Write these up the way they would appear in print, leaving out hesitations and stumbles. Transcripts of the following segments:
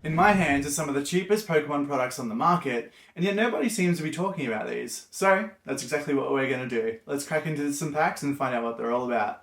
In my hands are some of the cheapest Pokemon products on the market, and yet nobody seems to be talking about these. So, that's exactly what we're going to do. Let's crack into some packs and find out what they're all about.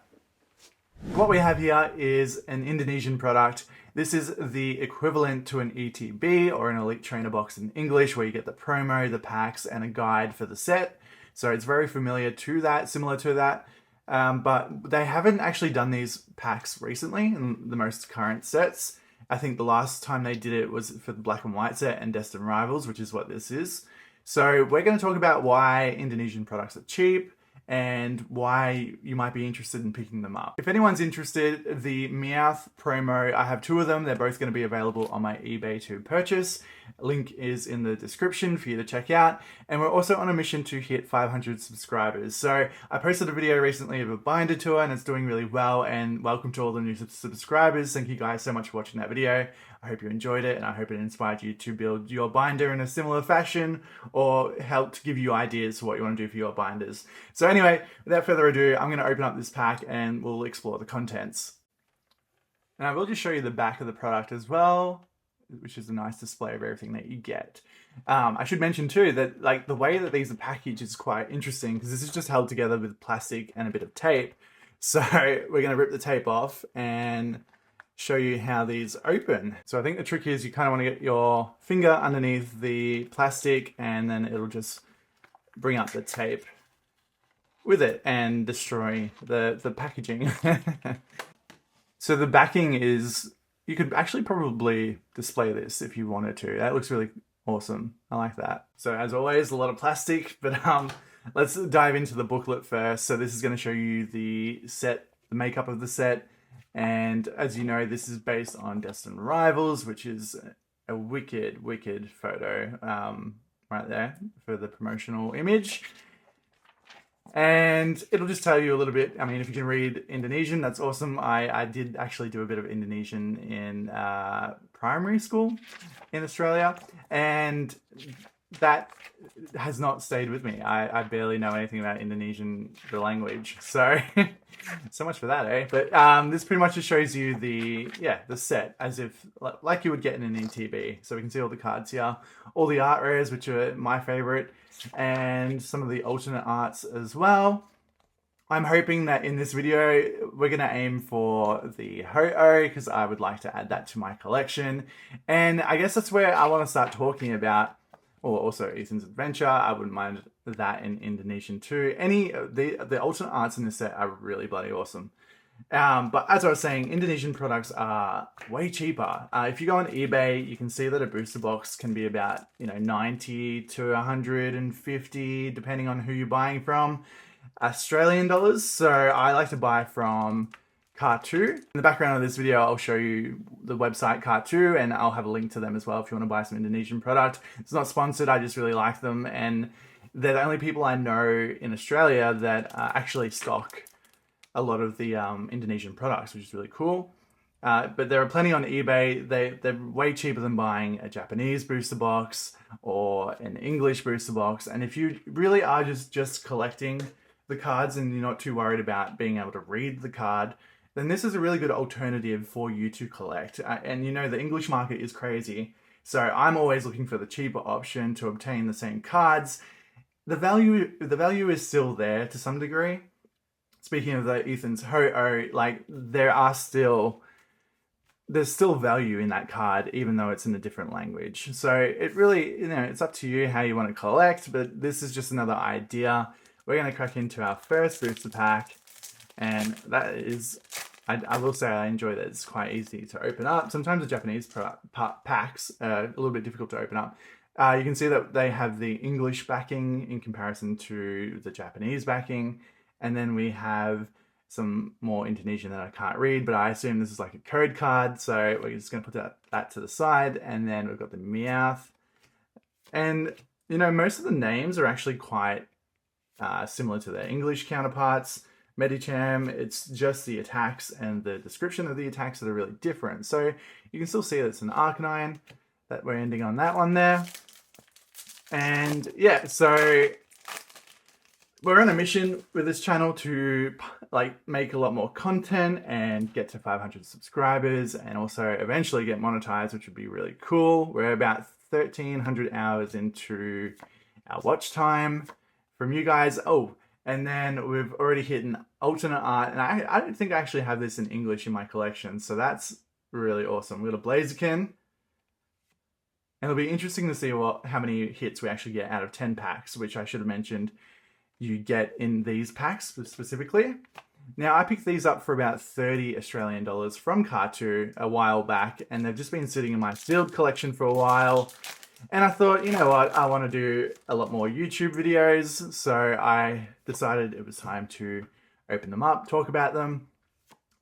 What we have here is an Indonesian product. This is the equivalent to an ETB or an Elite Trainer box in English, where you get the promo, the packs, and a guide for the set. So it's very familiar to that, similar to that. But they haven't actually done these packs recently in the most current sets. I think the last time they did it was for the Black and White set and Destined Rivals, which is what this is. So we're going to talk about why Indonesian products are cheap and why you might be interested in picking them up. If anyone's interested, the Meowth promo, I have two of them. They're both going to be available on my eBay to purchase. Link is in the description for you to check out. And we're also on a mission to hit 500 subscribers. So I posted a video recently of a binder tour and it's doing really well. And welcome to all the new subscribers. Thank you guys so much for watching that video. I hope you enjoyed it and I hope it inspired you to build your binder in a similar fashion or helped give you ideas for what you want to do for your binders. So anyway, without further ado, I'm going to open up this pack and we'll explore the contents. And I will just show you the back of the product as well, which is a nice display of everything that you get. I should mention too that like the way that these are packaged is quite interesting because this is just held together with plastic and a bit of tape. So we're going to rip the tape off and show you how these open. So I think the trick is you kind of want to get your finger underneath the plastic and then it'll just bring up the tape with it and destroy the packaging. So the backing is, you could actually probably display this if you wanted to. That looks really awesome. I like that. So as always, a lot of plastic, but let's dive into the booklet first. So this is going to show you the set, the makeup of the set. And as you know, this is based on Destined Rivals, which is a wicked, wicked photo right there for the promotional image. And it'll just tell you a little bit. I mean, if you can read Indonesian, that's awesome. I did actually do a bit of Indonesian in primary school in Australia. And that has not stayed with me. I barely know anything about Indonesian, the language. So, so much for that, eh? But this pretty much just shows you the set as if like you would get in an ETB. So we can see all the cards here, all the art rares, which are my favorite, and some of the alternate arts as well. I'm hoping that in this video, we're going to aim for the Ho-Oh because I would like to add that to my collection. And I guess that's where I want to start talking about, or also Ethan's Adventure. I wouldn't mind that in Indonesian too. The alternate arts in this set are really bloody awesome. But as I was saying, Indonesian products are way cheaper. If you go on eBay, you can see that a booster box can be about 90 to 150, depending on who you're buying from, Australian dollars. So I like to buy from Kartu. In the background of this video, I'll show you the website Kartu, and I'll have a link to them as well if you want to buy some Indonesian product. It's not sponsored, I just really like them, and they're the only people I know in Australia that actually stock a lot of the Indonesian products, which is really cool. But there are plenty on eBay. They're way cheaper than buying a Japanese booster box or an English booster box. And if you really are just collecting the cards and you're not too worried about being able to read the card, then this is a really good alternative for you to collect. And the English market is crazy. So I'm always looking for the cheaper option to obtain the same cards. The value is still there to some degree. Speaking of the Ethan's Ho-Oh, like there's still value in that card, even though it's in a different language. So it really, it's up to you how you want to collect, but this is just another idea. We're going to crack into our first booster pack, and that is, I will say I enjoy that it's quite easy to open up. Sometimes the Japanese packs are a little bit difficult to open up. You can see that they have the English backing in comparison to the Japanese backing. And then we have some more Indonesian that I can't read, but I assume this is like a code card. So we're just going to put that to the side. And then we've got the Meowth. And, most of the names are actually quite similar to their English counterparts. Medicham, it's just the attacks and the description of the attacks that are really different. So you can still see that it's an Arcanine, that we're ending on that one there. And yeah, so we're on a mission with this channel to like make a lot more content and get to 500 subscribers and also eventually get monetized, which would be really cool. We're about 1,300 hours into our watch time from you guys. Oh, and then we've already hit an alternate art, and I don't think I actually have this in English in my collection, so that's really awesome. We got a Blaziken, and it'll be interesting to see how many hits we actually get out of 10 packs, which I should have mentioned you get in these packs specifically. Now, I picked these up for about 30 Australian dollars from Kartu a while back, and they've just been sitting in my sealed collection for a while. And I thought, you know what, I want to do a lot more YouTube videos, so I decided it was time to open them up, talk about them,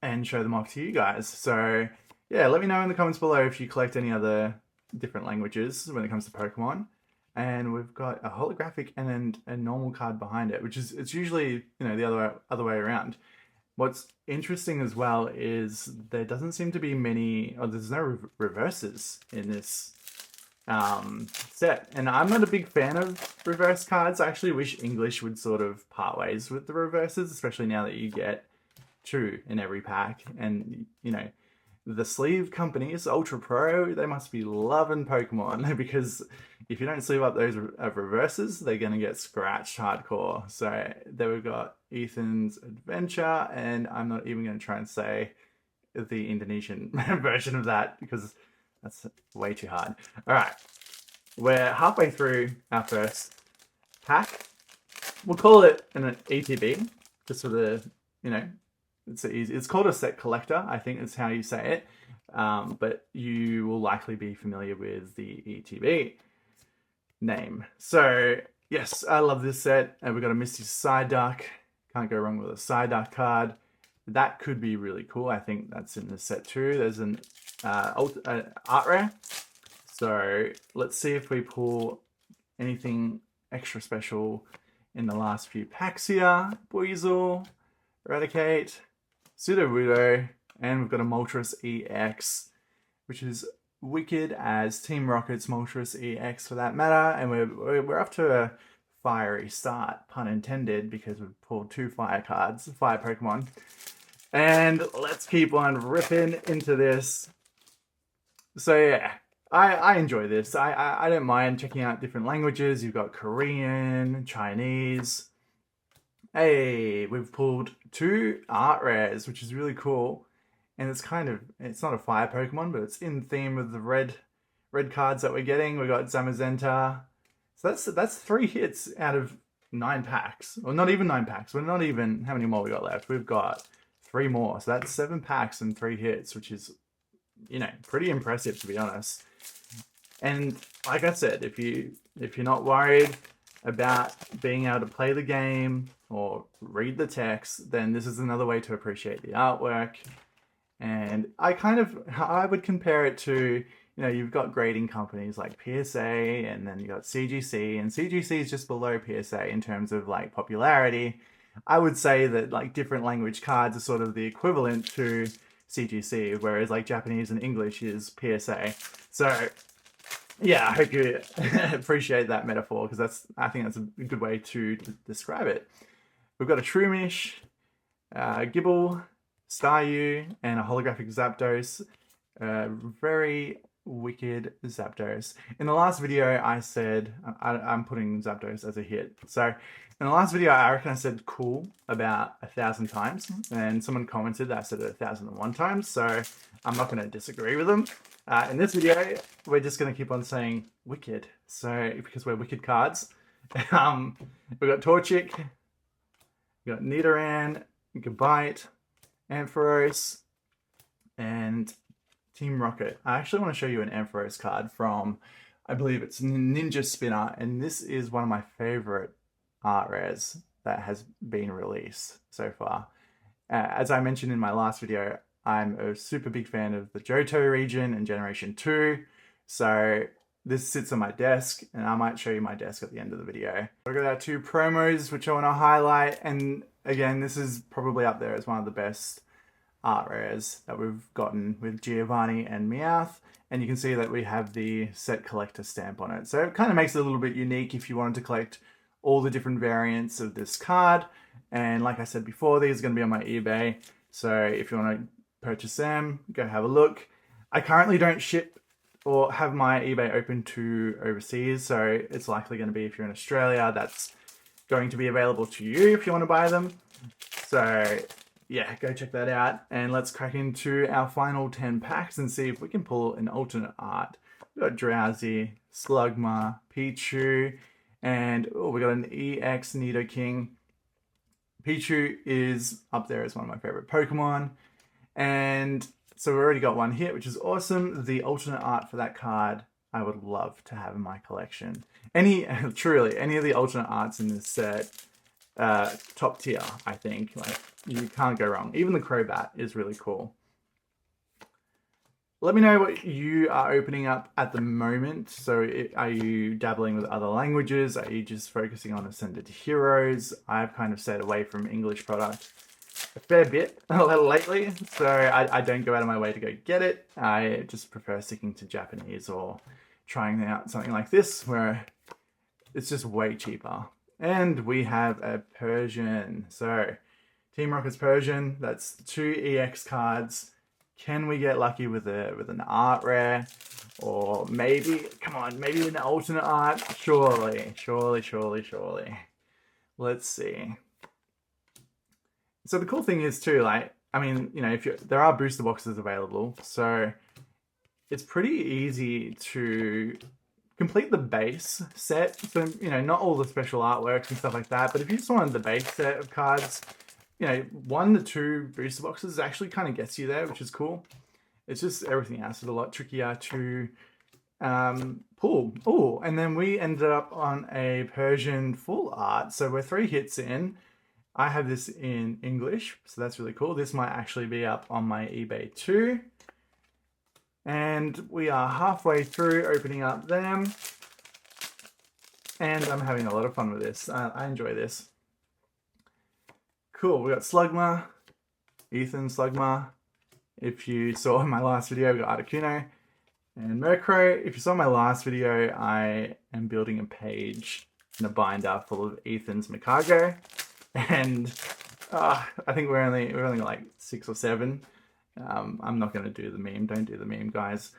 and show them off to you guys. So yeah, let me know in the comments below if you collect any other different languages when it comes to Pokemon. And we've got a holographic and then a normal card behind it, which is, it's usually, you know, the other way around. What's interesting as well is there doesn't seem to be many, or there's no reverses in this set. And I'm not a big fan of reverse cards. I actually wish English would sort of part ways with the reverses, especially now that you get 2 in every pack. And, you know, the sleeve companies, Ultra Pro, they must be loving Pokemon because if you don't sleeve up those reverses, they're going to get scratched hardcore. So there we've got Ethan's Adventure, and I'm not even going to try and say the Indonesian version of that because that's way too hard. All right, we're halfway through our first pack. We'll call it an ETB, just for the, you know, it's called a set collector, I think is how you say it. But you will likely be familiar with the ETB name. So yes, I love this set. And we've got a Misty Psyduck. Can't go wrong with a Psyduck card. That could be really cool. I think that's in the set too. There's an art rare. So let's see if we pull anything extra special in the last few packs here. Buizel, Eradicate, Sudowoodo, and we've got a Moltres EX, which is wicked as Team Rocket's Moltres EX for that matter. And we're off to a fiery start, pun intended, because we've pulled 2 fire cards, fire Pokemon. And let's keep on ripping into this. So yeah, I enjoy this. I don't mind checking out different languages. You've got Korean, Chinese. Hey, we've pulled 2 art rares, which is really cool. And it's not a fire Pokemon, but it's in theme with the red cards that we're getting. We got Zamazenta. So that's 3 hits out of 9 packs. Or not even 9 packs. We're not even, how many more we got left? We've got 3 more. So that's 7 packs and 3 hits, which is, you know, pretty impressive to be honest. And like I said, if you're not worried about being able to play the game or read the text, then this is another way to appreciate the artwork. And I would compare it to, you know, you've got grading companies like PSA, and then you got CGC, and CGC is just below PSA in terms of like popularity. I would say that like different language cards are sort of the equivalent to CGC, whereas like Japanese and English is PSA. So yeah, I hope you appreciate that metaphor because I think that's a good way to describe it. We've got a Shroomish, Gibble, Staryu, and a holographic Zapdos. Very wicked Zapdos. In the last video, I said I'm putting Zapdos as a hit. So in the last video, I reckon I said cool about 1,000 times, and someone commented that I said it 1,001 times. So I'm not going to disagree with them. In this video, we're just going to keep on saying wicked. So because we're wicked cards, we've got Torchic, we've got Nidoran, Gabite, Ampharos, and Team Rocket. I actually want to show you an Ampharos card from, I believe it's Ninja Spinner, and this is one of my favorite art rares that has been released so far. As I mentioned in my last video, I'm a super big fan of the Johto region and Generation 2, so this sits on my desk, and I might show you my desk at the end of the video. We've got our 2 promos, which I want to highlight, and again, this is probably up there as one of the best art rares that we've gotten with Giovanni and Meowth, and you can see that we have the set collector stamp on it. So it kind of makes it a little bit unique if you wanted to collect all the different variants of this card. And like I said before, these are going to be on my eBay. So if you want to purchase them, go have a look. I currently don't ship or have my eBay open to overseas. So it's likely going to be, if you're in Australia, that's going to be available to you if you want to buy them. So yeah, go check that out. And let's crack into our final 10 packs and see if we can pull an alternate art. We've got Drowsy, Slugma, Pichu, and we got an EX Nidoking. Pichu is up there as one of my favorite Pokemon. And so we already got one hit, which is awesome. The alternate art for that card, I would love to have in my collection. Truly, any of the alternate arts in this set, top tier, I think. Like, you can't go wrong. Even the Crobat is really cool. Let me know what you are opening up at the moment. So are you dabbling with other languages? Are you just focusing on Ascended Heroes? I've kind of stayed away from English product a fair bit lately, so I don't go out of my way to go get it. I just prefer sticking to Japanese or trying out something like this where it's just way cheaper. And we have a Persian. So Team Rocket's Persian, that's 2 EX cards. Can we get lucky with an art rare? Or maybe, come on, maybe an alternate art? Surely. Let's see. So the cool thing is too, like, I mean, you know, there are booster boxes available, so it's pretty easy to complete the base set. So, you know, not all the special artworks and stuff like that, but if you just wanted the base set of cards, you know, 1 to 2 booster boxes actually kind of gets you there, which is cool. It's just everything else is a lot trickier to pull. Oh, and then we ended up on a Persian full art. So we're 3 hits in. I have this in English, so that's really cool. This might actually be up on my eBay too. And we are halfway through opening up them. And I'm having a lot of fun with this. I enjoy this. Cool, we got Slugma, Ethan Slugma. If you saw my last video, we got Articuno and Murkrow. If you saw my last video, I am building a page in a binder full of Ethan's Makago. And I think we're only like 6 or 7. I'm not going to do the meme. Don't do the meme, guys.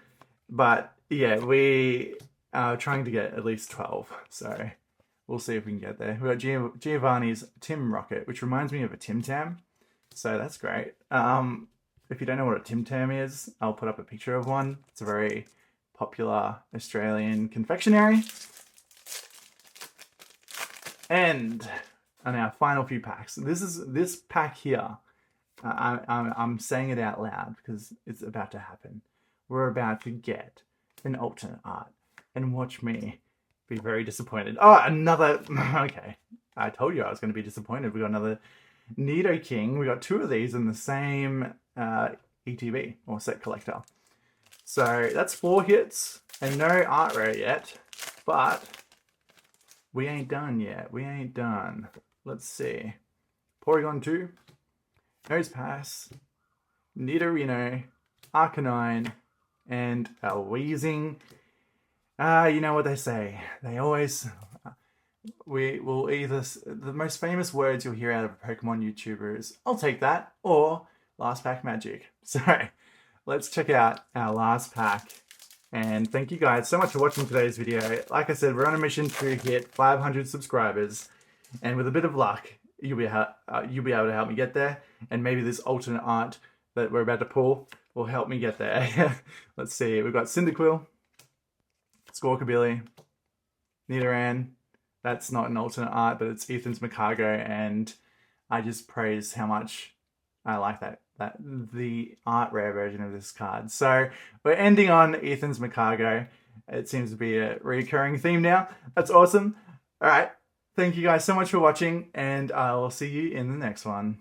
But yeah, we are trying to get at least 12. So we'll see if we can get there. We've got Giovanni's Tim Rocket, which reminds me of a Tim Tam. So that's great. If you don't know what a Tim Tam is, I'll put up a picture of one. It's a very popular Australian confectionery. And on our final few packs, this pack here. I'm saying it out loud because it's about to happen. We're about to get an alternate art, and watch me be very disappointed. Oh, another. Okay, I told you I was going to be disappointed. We got another Nidoking. We got 2 of these in the same ETB or set collector. So that's 4 hits and no art rare yet, but we ain't done yet. We ain't done. Let's see. Porygon 2, Nosepass, Nidorino, Arcanine, and a Weezing. You know what they say. They always... we will either... The most famous words you'll hear out of a Pokemon YouTuber is, I'll take that, or last pack magic. So, let's check out our last pack. And thank you guys so much for watching today's video. Like I said, we're on a mission to hit 500 subscribers. And with a bit of luck, you'll be able to help me get there. And maybe this alternate art that we're about to pull will help me get there. Let's see. We've got Cyndaquil, Squawkabilly, Nidoran. That's not an alternate art, but it's Ethan's Makago. And I just praise how much I like the art rare version of this card. So we're ending on Ethan's Makago. It seems to be a recurring theme now. That's awesome. All right. Thank you guys so much for watching, and I'll see you in the next one.